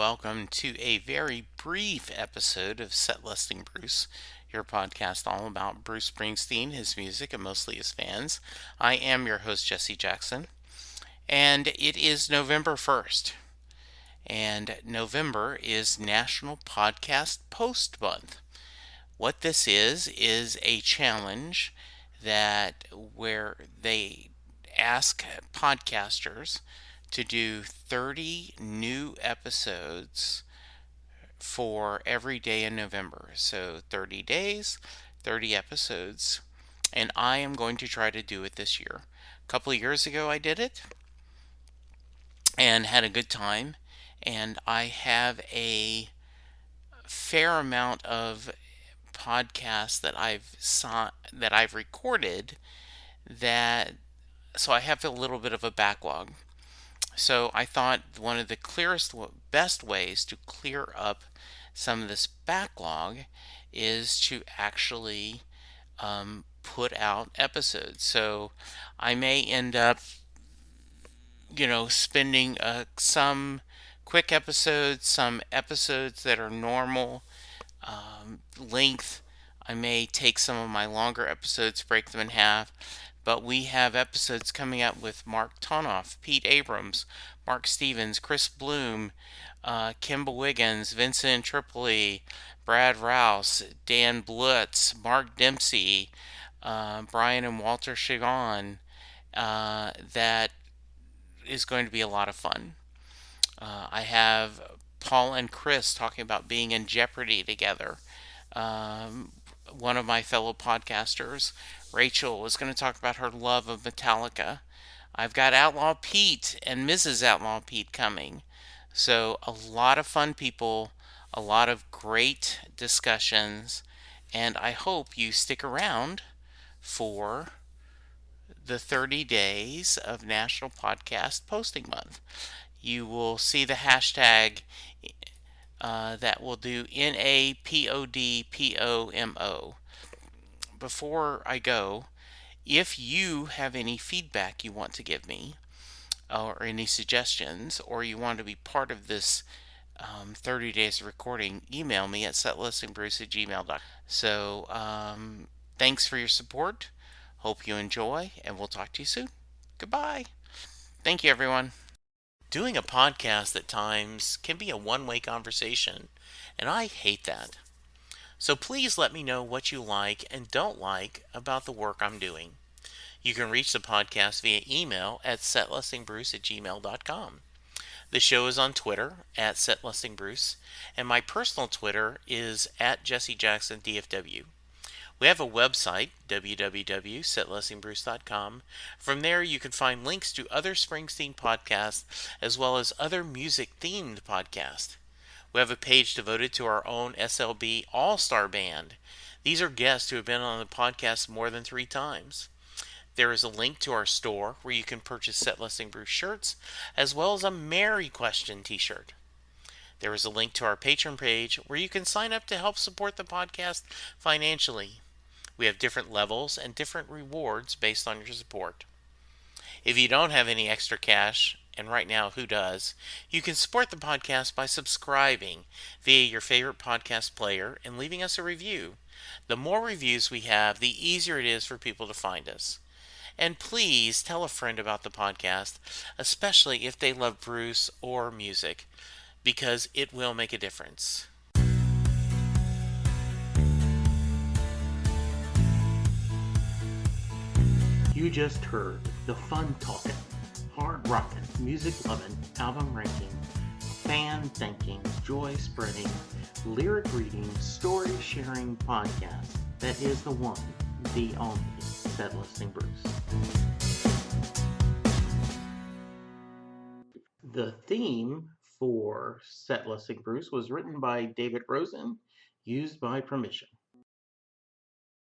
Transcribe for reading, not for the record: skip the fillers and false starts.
welcome to a very brief episode of Set Listing Bruce, your podcast all about Bruce Springsteen, his music, and mostly his fans. I am your host, Jesse Jackson, and it is November 1st, and November is National Podcast Post Month. What this is a challenge that where they ask podcasters to do 30 new episodes for every day in November. So 30 days, 30 episodes, and I am going to try to do it this year. A couple of years ago I did it and had a good time, and I have a fair amount of podcasts that I've recorded that so I have a little bit of a backlog. So I thought one of the best ways to clear up some of this backlog is to actually put out episodes. So I may end up, spending some quick episodes, some episodes that are normal length. I may take some of my longer episodes, break them in half. But we have episodes coming up with Mark Tonoff, Pete Abrams, Mark Stevens, Chris Bloom, Kimball Wiggins, Vincent Tripoli, Brad Rouse, Dan Blutz, Mark Dempsey, Brian and Walter Chigon. That is going to be a lot of fun. I have Paul and Chris talking about being in Jeopardy together. One of my fellow podcasters, Rachel, was going to talk about her love of Metallica. I've got Outlaw Pete and Mrs. Outlaw Pete coming. So a lot of fun people, a lot of great discussions, and I hope you stick around for the 30 days of National Podcast Posting Month. You will see the hashtag that will do NaPodPoMo. Before I go, if you have any feedback you want to give me, or any suggestions, or you want to be part of this 30 days of recording, email me at setlistingbruce@gmail.com. So, thanks for your support. Hope you enjoy, and we'll talk to you soon. Goodbye. Thank you, everyone. Doing a podcast at times can be a one-way conversation, and I hate that. So please let me know what you like and don't like about the work I'm doing. You can reach the podcast via email at setlistingbruce@gmail.com. The show is on Twitter at setlistingbruce, and my personal Twitter is at jessejacksondfw. We have a website, www.setlistingbruce.com. From there, you can find links to other Springsteen podcasts as well as other music-themed podcasts. We have a page devoted to our own SLB All-Star Band. These are guests who have been on the podcast more than 3 times. There is a link to our store where you can purchase Set Listing Bruce shirts as well as a Mary Question t-shirt. There is a link to our Patreon page where you can sign up to help support the podcast financially. We have different levels and different rewards based on your support. If you don't have any extra cash, and right now who does, you can support the podcast by subscribing via your favorite podcast player and leaving us a review. The more reviews we have, the easier it is for people to find us. And please tell a friend about the podcast, especially if they love Bruce or music, because it will make a difference. You just heard the fun talking, hard rocking, music loving, album ranking, fan thinking, joy spreading, lyric reading, story sharing podcast that is the one, the only Set Listing Bruce. The theme for Set Listing Bruce was written by David Rosen, used by permission.